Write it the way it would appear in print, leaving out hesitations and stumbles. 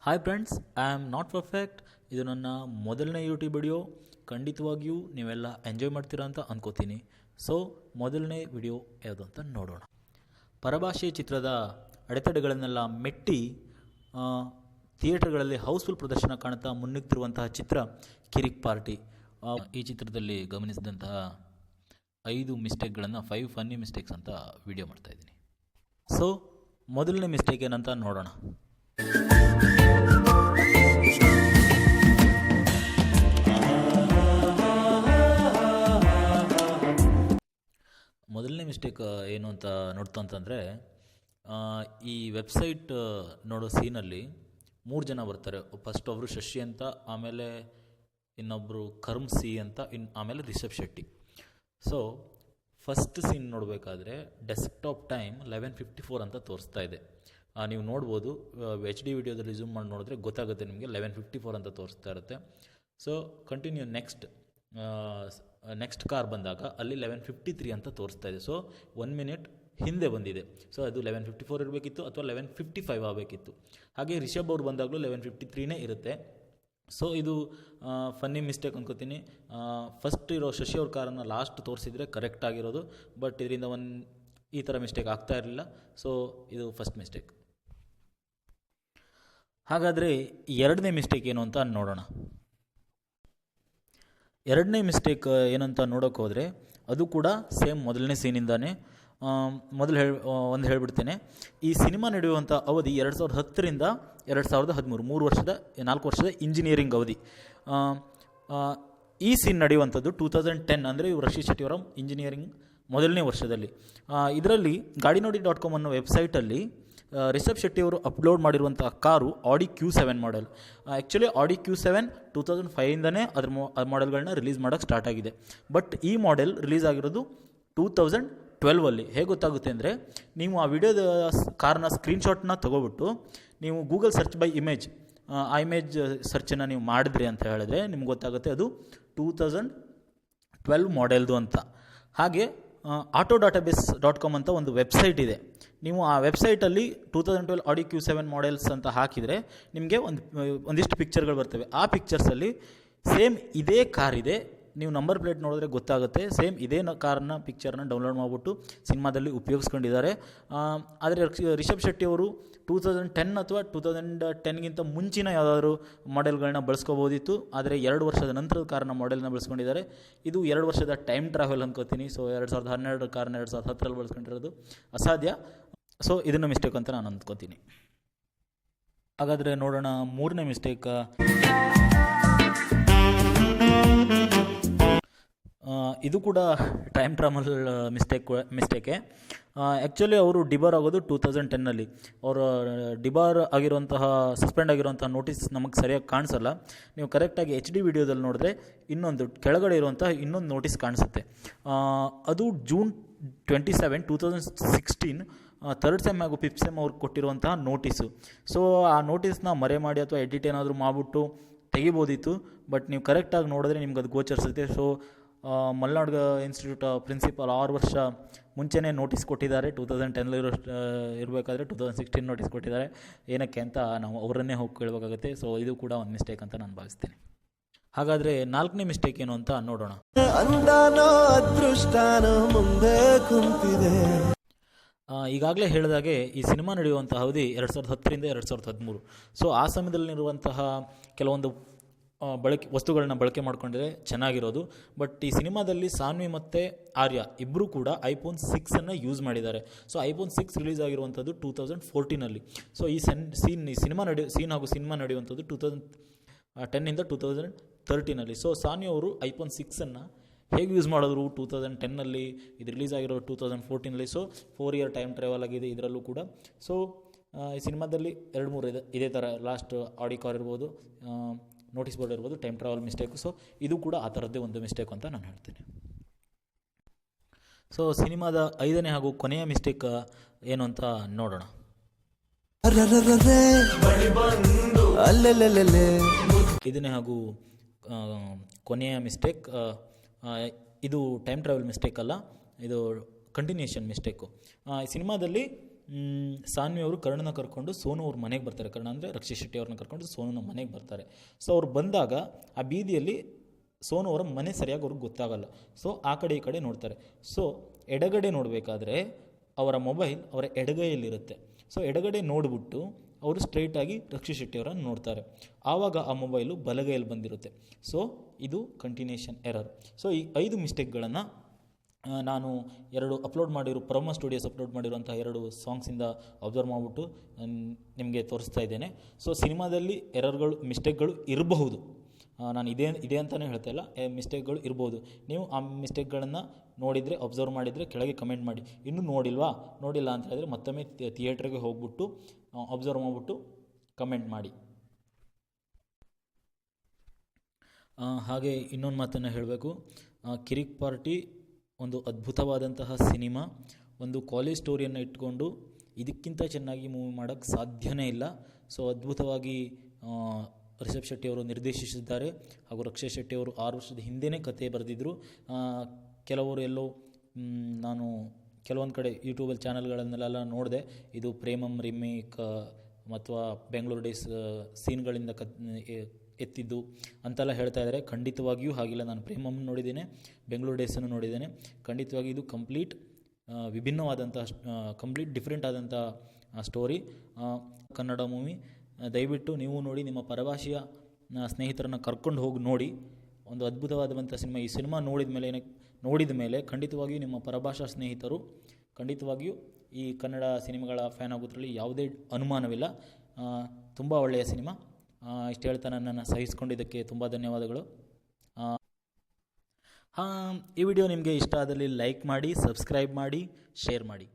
Hi friends, I am not perfect. ಇದು ನನ್ನ ಮೊದಲನೇ ಯೂಟ್ಯೂಬ್ ವಿಡಿಯೋ. ಖಂಡಿತವಾಗಿಯೂ ನೀವೆಲ್ಲ ಎಂಜಾಯ್ ಮಾಡ್ತೀರಾ ಅಂತ ಅಂದ್ಕೋತೀನಿ. ಸೊ ಮೊದಲನೇ ವಿಡಿಯೋ ಯಾವುದು ಅಂತ ನೋಡೋಣ. ಪರಭಾಷೆ ಚಿತ್ರದ ಅಡೆತಡೆಗಳನ್ನೆಲ್ಲ ಮೆಟ್ಟಿ ಥಿಯೇಟರ್ಗಳಲ್ಲಿ ಹೌಸ್ಫುಲ್ ಪ್ರದರ್ಶನ ಕಾಣುತ್ತಾ ಮುನ್ನುಗ್ತಿರುವಂತಹ ಚಿತ್ರ ಕಿರಿಕ್ ಪಾರ್ಟಿ. ಈ ಚಿತ್ರದಲ್ಲಿ ಗಮನಿಸಿದಂತಹ 5 ಮಿಸ್ಟೇಕ್ಗಳನ್ನು 5 ಫನ್ನಿ ಮಿಸ್ಟೇಕ್ಸ್ ಅಂತ ವಿಡಿಯೋ ಮಾಡ್ತಾಯಿದ್ದೀನಿ. ಸೊ ಮೊದಲನೇ ಮಿಸ್ಟೇಕ್ ಏನಂತ ನೋಡೋಣ. ಮೊದಲನೇ ಮಿಸ್ಟೇಕ್ ಏನು ಅಂತ ನೋಡ್ತಂತಂದರೆ, ಈ ವೆಬ್ಸೈಟ್ ನೋಡೋ ಸೀನಲ್ಲಿ 3 ಜನ ಬರ್ತಾರೆ. ಫಸ್ಟ್ ಒಬ್ಬರು ಶಶಿ ಅಂತ, ಆಮೇಲೆ ಇನ್ನೊಬ್ಬರು ಕರ್ಮ್ ಸಿ ಅಂತ, ಆಮೇಲೆ Rishab Shetty. So first scene ನೋಡಬೇಕಾದ್ರೆ ಡೆಸ್ಕ್ಟಾಪ್ ಟೈಮ್ 11:54 ಅಂತ ತೋರಿಸ್ತಾ ಇದೆ. ನೀವು ನೋಡ್ಬೋದು, HD ವಿಡಿಯೋದಲ್ಲಿ ಝೂಮ್ ಮಾಡಿ ನೋಡಿದ್ರೆ ಗೊತ್ತಾಗುತ್ತೆ ನಿಮಗೆ. 11:54 ಅಂತ ತೋರಿಸ್ತಾ ಇರುತ್ತೆ. ಸೊ ಕಂಟಿನ್ಯೂ ನೆಕ್ಸ್ಟ್ ಕಾರ್ ಬಂದಾಗ ಅಲ್ಲಿ 11:53 ಅಂತ ತೋರಿಸ್ತಾ ಇದೆ. ಸೊ 1 ಮಿನಿಟ್ ಹಿಂದೆ ಬಂದಿದೆ. ಸೊ ಅದು 11:54 ಇರಬೇಕಿತ್ತು ಅಥವಾ 11:55 ಆಗಬೇಕಿತ್ತು. ಹಾಗೆ ರಿಷಬ್ ಅವ್ರು ಬಂದಾಗಲೂ 11:53ನೇ ಇರುತ್ತೆ. ಸೊ ಇದು ಫನ್ನಿ ಮಿಸ್ಟೇಕ್ ಅನ್ಕೋತೀನಿ. ಫಸ್ಟ್ ಇರೋ ಶಶಿ ಅವ್ರ ಕಾರನ್ನು ಲಾಸ್ಟ್ ತೋರಿಸಿದರೆ ಕರೆಕ್ಟ್ ಆಗಿರೋದು, ಬಟ್ ಇದರಿಂದ ಈ ಥರ ಮಿಸ್ಟೇಕ್ ಆಗ್ತಾ ಇರಲಿಲ್ಲ. ಸೊ ಇದು ಫಸ್ಟ್ ಮಿಸ್ಟೇಕ್. ಹಾಗಾದರೆ ಎರಡನೇ ಮಿಸ್ಟೇಕ್ ಏನು ಅಂತ ನೋಡೋಣ. ಎರಡನೇ ಮಿಸ್ಟೇಕ್ ಏನಂತ ನೋಡೋಕೆ ಹೋದರೆ ಅದು ಕೂಡ ಸೇಮ್ ಮೊದಲನೇ ಸೀನಿಂದಾನೇ. ಒಂದು ಹೇಳಿಬಿಡ್ತೇನೆ. ಈ ಸಿನಿಮಾ ನಡೆಯುವಂಥ ಅವಧಿ 2010ರಿಂದ 2013, 4 ವರ್ಷದ ಇಂಜಿನಿಯರಿಂಗ್ ಅವಧಿ. ಈ ಸೀನ್ ನಡೆಯುವಂಥದ್ದು 2010, ಅಂದರೆ ಇವರು ರಶೀದ್ ಶೆಟ್ಟಿ ಅವರ ಇಂಜಿನಿಯರಿಂಗ್ ಮೊದಲನೇ ವರ್ಷದಲ್ಲಿ. ಇದರಲ್ಲಿ ಗಾಡಿನೋಡಿ.com ಅನ್ನೋ ವೆಬ್ಸೈಟಲ್ಲಿ ರಿಷಬ್ ಶೆಟ್ಟಿ ಅವರು ಅಪ್ಲೋಡ್ ಮಾಡಿರುವಂಥ ಕಾರು ಆಡಿ Q7 ಮಾಡೆಲ್. ಆ್ಯಕ್ಚುಲಿ ಆಡಿ Q7 2005ಇಂದನೇ ಅದ್ರ ಮಾಡೆಲ್ಗಳನ್ನ ರಿಲೀಸ್ ಮಾಡೋಕ್ಕೆ ಸ್ಟಾರ್ಟ್ ಆಗಿದೆ. ಬಟ್ ಈ ಮಾಡೆಲ್ ರಿಲೀಸ್ ಆಗಿರೋದು 2012ಅಲ್ಲಿ. ಹೇಗೆ ಗೊತ್ತಾಗುತ್ತೆ ಅಂದರೆ, ನೀವು ಆ ವಿಡಿಯೋದ ಕಾರ್ನ ಸ್ಕ್ರೀನ್ಶಾಟ್ನ ತೊಗೊಬಿಟ್ಟು ನೀವು ಗೂಗಲ್ ಸರ್ಚ್ ಬೈ ಇಮೇಜ್, ಆ ಇಮೇಜ್ ಸರ್ಚನ್ನು ನೀವು ಮಾಡಿದ್ರಿ ಅಂತ ಹೇಳಿದ್ರೆ ನಿಮ್ಗೆ ಗೊತ್ತಾಗುತ್ತೆ ಅದು 2012 ಮಾಡೆಲ್ದು ಅಂತ. ಹಾಗೆ autodatabase.com ಅಂತ ಒಂದು ವೆಬ್ಸೈಟ್ ಇದೆ. ನೀವು ಆ ವೆಬ್ಸೈಟಲ್ಲಿ 2012 ಆಡಿ Q7 ಮಾಡೆಲ್ಸ್ ಅಂತ ಹಾಕಿದರೆ ನಿಮಗೆ ಒಂದಿಷ್ಟು ಪಿಕ್ಚರ್ಗಳು ಬರ್ತವೆ. ಆ ಪಿಕ್ಚರ್ಸಲ್ಲಿ ಸೇಮ್ ಇದೇ ಕಾರ್ ಇದೆ. ನೀವು ನಂಬರ್ ಪ್ಲೇಟ್ ನೋಡಿದ್ರೆ ಗೊತ್ತಾಗುತ್ತೆ. ಸೇಮ್ ಇದೇ ಕಾರ್ನ ಪಿಕ್ಚರ್ನ ಡೌನ್ಲೋಡ್ ಮಾಡಿಬಿಟ್ಟು ಸಿನಿಮಾದಲ್ಲಿ ಉಪಯೋಗಿಸ್ಕೊಂಡಿದ್ದಾರೆ. ಆದರೆ ರಿಷಬ್ ಶೆಟ್ಟಿ ಅವರು 2010 ಅಥವಾ 2010ಗಿಂತ ಮುಂಚಿನ ಯಾವುದಾದ್ರು ಮಾಡೆಲ್ಗಳನ್ನ ಬಳಸ್ಕೋಬೋದಿತ್ತು. ಆದರೆ 2 ವರ್ಷದ ನಂತರದ ಕಾರ್ನ ಮಾಡೆಲ್ನ ಬಳಸ್ಕೊಂಡಿದ್ದಾರೆ. ಇದು 2 ವರ್ಷದ ಟೈಮ್ ಟ್ರಾವೆಲ್ ಅನ್ಕೋತೀನಿ. ಸೊ 2012 ಕಾರ್ನ 2010ರಲ್ಲಿ ಬಳಸ್ಕೊಂಡಿರೋದು ಅಸಾಧ್ಯ. ಸೊ ಇದನ್ನು ಮಿಸ್ಟೇಕ್ ಅಂತ ನಾನು ಅಂದ್ಕೋತೀನಿ. ಹಾಗಾದರೆ ನೋಡೋಣ ಮೂರನೇ ಮಿಸ್ಟೇಕ್. ಇದು ಕೂಡ ಟೈಮ್ ಟ್ರಾವೆಲ್ ಮಿಸ್ಟೇಕೆ. ಆ್ಯಕ್ಚುಲಿ ಅವರು ಡಿಬಾರ್ ಆಗೋದು 2010ನಲ್ಲಿ. ಅವರು ಡಿಬಾರ್ ಆಗಿರುವಂತಹ, ಸಸ್ಪೆಂಡ್ ಆಗಿರುವಂತಹ ನೋಟಿಸ್ ನಮಗೆ ಸರಿಯಾಗಿ ಕಾಣಿಸಲ್ಲ. ನೀವು ಕರೆಕ್ಟಾಗಿ HD ವಿಡಿಯೋದಲ್ಲಿ ನೋಡಿದ್ರೆ ಇನ್ನೊಂದು ಕೆಳಗಡೆ ಇರುವಂತಹ ಇನ್ನೊಂದು ನೋಟಿಸ್ ಕಾಣಿಸುತ್ತೆ. ಅದು June 27, 2016 3rd ಸೆಮ್ ಹಾಗೂ 5th ಸೆಮ್ ಅವ್ರಿಗೆ ಕೊಟ್ಟಿರುವಂತಹ ನೋಟಿಸು. ಸೊ ಆ ನೋಟಿಸ್ನ ಮರೆ ಮಾಡಿ ಅಥವಾ ಎಡಿಟ್ ಏನಾದರೂ ಮಾಡಿಬಿಟ್ಟು ತೆಗಿಬೋದಿತ್ತು. ಬಟ್ ನೀವು ಕರೆಕ್ಟಾಗಿ ನೋಡಿದ್ರೆ ನಿಮ್ಗೆ ಅದು ಗೋಚರಿಸುತ್ತೆ. ಸೊ ಮಲ್ನಾಡ್ ಇನ್ಸ್ಟಿಟ್ಯೂಟ್ ಪ್ರಿನ್ಸಿಪಾಲ್ 6 ವರ್ಷ ಮುಂಚೆನೇ ನೋಟಿಸ್ ಕೊಟ್ಟಿದ್ದಾರೆ. 2010 ಇರಬೇಕಾದ್ರೆ 2016 ನೋಟಿಸ್ ಕೊಟ್ಟಿದ್ದಾರೆ. ಏನಕ್ಕೆ ಅಂತ ನಾವು ಅವರನ್ನೇ ಹೋಗಿ ಕೇಳಬೇಕಾಗುತ್ತೆ. ಸೊ ಇದು ಕೂಡ ಒಂದು ಮಿಸ್ಟೇಕ್ ಅಂತ ನಾನು ಭಾವಿಸ್ತೀನಿ. ಹಾಗಾದರೆ 4ನೇ ಮಿಸ್ಟೇಕ್ ಏನು ಅಂತ ನೋಡೋಣ. ಈಗಾಗಲೇ ಹೇಳಿದಾಗೆ ಈ ಸಿನಿಮಾ ನಡೆಯುವಂಥ ಅವಧಿ 2010ರಿಂದ 2013. ಸೊ ಆ ಸಮಯದಲ್ಲಿರುವಂತಹ ಕೆಲವೊಂದು ವಸ್ತುಗಳನ್ನ ಬಳಕೆ ಮಾಡ್ಕೊಂಡಿದ್ರೆ ಚೆನ್ನಾಗಿರೋದು. ಬಟ್ ಈ ಸಿನಿಮಾದಲ್ಲಿ ಸಾನ್ವಿ ಮತ್ತು ಆರ್ಯ ಇಬ್ಬರೂ ಕೂಡ iPhone 6 ಯೂಸ್ ಮಾಡಿದ್ದಾರೆ. ಸೊ iPhone 6 ರಿಲೀಸ್ ಆಗಿರುವಂಥದ್ದು 2014ನಲ್ಲಿ. ಸೊ ಈ ಸಿನಿಮಾ ನಡೆಯುವಂಥದ್ದು 2010ಇಂದ 2013ನಲ್ಲಿ. ಸೊ ಸಾನ್ವಿ ಅವರು iPhone 6 ಹೇಗೆ ಯೂಸ್ ಮಾಡಿದ್ರು 2010ನಲ್ಲಿ, ಇದು ರಿಲೀಸ್ ಆಗಿರೋ 2014ನಲ್ಲಿ. ಸೊ 4 ಇಯರ್ ಟೈಮ್ ಟ್ರಾವೆಲ್ ಆಗಿದೆ ಇದರಲ್ಲೂ ಕೂಡ. ಸೊ ಈ ಸಿನಿಮಾದಲ್ಲಿ 2-3 ಇದೇ ಥರ ಲಾಸ್ಟ್ ಆಡಿ ಕಾರ್ ಇರ್ಬೋದು, ನೋಟಿಸ್ ಬೋರ್ಡ್ ಇರ್ಬೋದು, ಟೈಮ್ ಟ್ರಾವೆಲ್ ಮಿಸ್ಟೇಕು. ಸೊ ಇದು ಕೂಡ ಆ ಥರದ್ದೇ ಒಂದು ಮಿಸ್ಟೇಕ್ ಅಂತ ನಾನು ಹೇಳ್ತೀನಿ. ಸೊ ಸಿನಿಮಾದ 5ನೇ ಹಾಗೂ ಕೊನೆಯ ಮಿಸ್ಟೇಕ್ ಏನು ಅಂತ ನೋಡೋಣ. 5ನೇ ಹಾಗೂ ಕೊನೆಯ ಮಿಸ್ಟೇಕ್, ಇದು ಟೈಮ್ ಟ್ರಾವೆಲ್ ಮಿಸ್ಟೇಕ್ ಅಲ್ಲ, ಇದು ಕಂಟಿನ್ಯೂಷನ್ ಮಿಸ್ಟೇಕು. ಸಿನಿಮಾದಲ್ಲಿ ಸಾನ್ವಿ ಅವರು ಕರ್ಣನ ಕರ್ಕೊಂಡು ಸೋನು ಅವ್ರ ಮನೆಗೆ ಬರ್ತಾರೆ. ಕರ್ಣ ಅಂದರೆ ರಕ್ಷಿತ್ ಶೆಟ್ಟಿ ಅವ್ರನ್ನ ಕರ್ಕೊಂಡು ಸೋನುನ ಮನೆಗೆ ಬರ್ತಾರೆ. ಸೊ ಅವ್ರು ಬಂದಾಗ ಆ ಬೀದಿಯಲ್ಲಿ ಸೋನು ಅವರ ಮನೆ ಸರಿಯಾಗಿ ಅವ್ರಿಗೆ ಗೊತ್ತಾಗಲ್ಲ. ಸೊ ಆ ಕಡೆ ಈ ಕಡೆ ನೋಡ್ತಾರೆ. ಸೊ ಎಡಗಡೆ ನೋಡಬೇಕಾದ್ರೆ ಅವರ ಮೊಬೈಲ್ ಅವರ ಎಡಗೈಯಲ್ಲಿರುತ್ತೆ. ಸೊ ಎಡಗಡೆ ನೋಡಿಬಿಟ್ಟು ಅವರು ಸ್ಟ್ರೈಟಾಗಿ ರಕ್ಷಿತ್ ಶೆಟ್ಟಿ ಅವರನ್ನು ನೋಡ್ತಾರೆ. ಆವಾಗ ಆ ಮೊಬೈಲು ಬಲಗೈಯಲ್ಲಿ ಬಂದಿರುತ್ತೆ. ಸೊ ಇದು ಕಂಟಿನ್ಯೂಷನ್ ಎರರ್. ಸೊ ಈ 5 ಮಿಸ್ಟೇಕ್ಗಳನ್ನು ನಾನು 2 ಅಪ್ಲೋಡ್ ಮಾಡಿರೋ ಪ್ರೊಮೋ ಸ್ಟುಡಿಯೋಸ್ ಅಪ್ಲೋಡ್ ಮಾಡಿರುವಂಥ 2 ಸಾಂಗ್ಸಿಂದ ಅಬ್ಸರ್ವ್ ಮಾಡಿಬಿಟ್ಟು ನಿಮಗೆ ತೋರಿಸ್ತಾ ಇದ್ದೇನೆ. ಸೊ ಸಿನಿಮಾದಲ್ಲಿ ಎರರ್ಗಳು ಮಿಸ್ಟೇಕ್ಗಳು ಇರಬಹುದು, ನಾನು ಇದೆ ಅಂತಲೇ ಹೇಳ್ತಾ ಇಲ್ಲ, ಮಿಸ್ಟೇಕ್ಗಳು ಇರ್ಬೋದು. ನೀವು ಆ ಮಿಸ್ಟೇಕ್ಗಳನ್ನು ನೋಡಿದರೆ, ಅಬ್ಸರ್ವ್ ಮಾಡಿದರೆ ಕೆಳಗೆ ಕಮೆಂಟ್ ಮಾಡಿ. ಇನ್ನೂ ನೋಡಿಲ್ಲ ಅಂತ ಹೇಳಿದ್ರೆ ಮತ್ತೊಮ್ಮೆ ಥಿಯೇಟ್ರಿಗೆ ಹೋಗ್ಬಿಟ್ಟು ಅಬ್ಸರ್ವ್ ಮಾಡಿಬಿಟ್ಟು ಕಮೆಂಟ್ ಮಾಡಿ. ಹಾಗೆ ಇನ್ನೊಂದು ಮಾತನ್ನು ಹೇಳಬೇಕು, ಕಿರಿಕ್ ಪಾರ್ಟಿ ಒಂದು ಅದ್ಭುತವಾದಂತಹ ಸಿನಿಮಾ. ಒಂದು ಕಾಲೇಜ್ ಸ್ಟೋರಿಯನ್ನು ಇಟ್ಕೊಂಡು ಇದಕ್ಕಿಂತ ಚೆನ್ನಾಗಿ ಮೂವಿ ಮಾಡೋಕ್ಕೆ ಸಾಧ್ಯನೇ ಇಲ್ಲ. ಸೊ ಅದ್ಭುತವಾಗಿ ರಿಷಬ್ ಶೆಟ್ಟಿ ಅವರು ನಿರ್ದೇಶಿಸಿದ್ದಾರೆ. ಹಾಗೂ ರಕ್ಷಿತ್ ಶೆಟ್ಟಿ ಅವರು 6 ವರ್ಷದ ಹಿಂದೆಯೇ ಕತೆ ಬರೆದಿದ್ದರು. ಕೆಲವರು ಎಲ್ಲೋ ನಾನು ಕೆಲವೊಂದು ಕಡೆ ಯೂಟ್ಯೂಬಲ್ಲಿ ಚಾನಲ್ಗಳನ್ನೆಲ್ಲ ನೋಡಿದೆ, ಇದು ಪ್ರೇಮಂ ರಿಮೇಕ್ ಅಥವಾ ಬೆಂಗಳೂರು ಡೇಸ್ ಸೀನ್ಗಳಿಂದ ಎತ್ತಿದ್ದು ಅಂತೆಲ್ಲ ಹೇಳ್ತಾ ಇದ್ದಾರೆ. ಖಂಡಿತವಾಗಿಯೂ ಹಾಗಿಲ್ಲ. ನಾನು ಪ್ರೇಮಂ ನೋಡಿದ್ದೇನೆ, ಬೆಂಗಳೂರು ಡೇಸನ್ನು ನೋಡಿದ್ದೇನೆ. ಖಂಡಿತವಾಗಿ ಇದು ಕಂಪ್ಲೀಟ್ ವಿಭಿನ್ನವಾದಂಥ ಕಂಪ್ಲೀಟ್ ಡಿಫ್ರೆಂಟ್ ಆದಂಥ ಸ್ಟೋರಿ, ಕನ್ನಡ ಮೂವಿ. ದಯವಿಟ್ಟು ನೀವು ನೋಡಿ, ನಿಮ್ಮ ಪರಭಾಷೆಯ ಸ್ನೇಹಿತರನ್ನು ಕರ್ಕೊಂಡು ಹೋಗಿ ನೋಡಿ. ಒಂದು ಅದ್ಭುತವಾದಂಥ ಸಿನಿಮಾ. ಈ ಸಿನಿಮಾ ನೋಡಿದ ಮೇಲೆ ಖಂಡಿತವಾಗಿಯೂ ನಿಮ್ಮ ಪರಭಾಷಾ ಸ್ನೇಹಿತರು ಖಂಡಿತವಾಗಿಯೂ ಈ ಕನ್ನಡ ಸಿನಿಮಾಗಳ ಫ್ಯಾನ್ ಆಗೋದ್ರಲ್ಲಿ ಯಾವುದೇ ಅನುಮಾನವಿಲ್ಲ. ತುಂಬ ಒಳ್ಳೆಯ ಸಿನಿಮಾ. ಇಷ್ಟು ಹೇಳ್ತಾ ನನ್ನನ್ನು ಸಹಿಸ್ಕೊಂಡಿದ್ದಕ್ಕೆ ತುಂಬ ಧನ್ಯವಾದಗಳು. ಈ ವಿಡಿಯೋ ನಿಮಗೆ ಇಷ್ಟ ಆದಲ್ಲಿ ಲೈಕ್ ಮಾಡಿ, ಸಬ್ಸ್ಕ್ರೈಬ್ ಮಾಡಿ, ಶೇರ್ ಮಾಡಿ.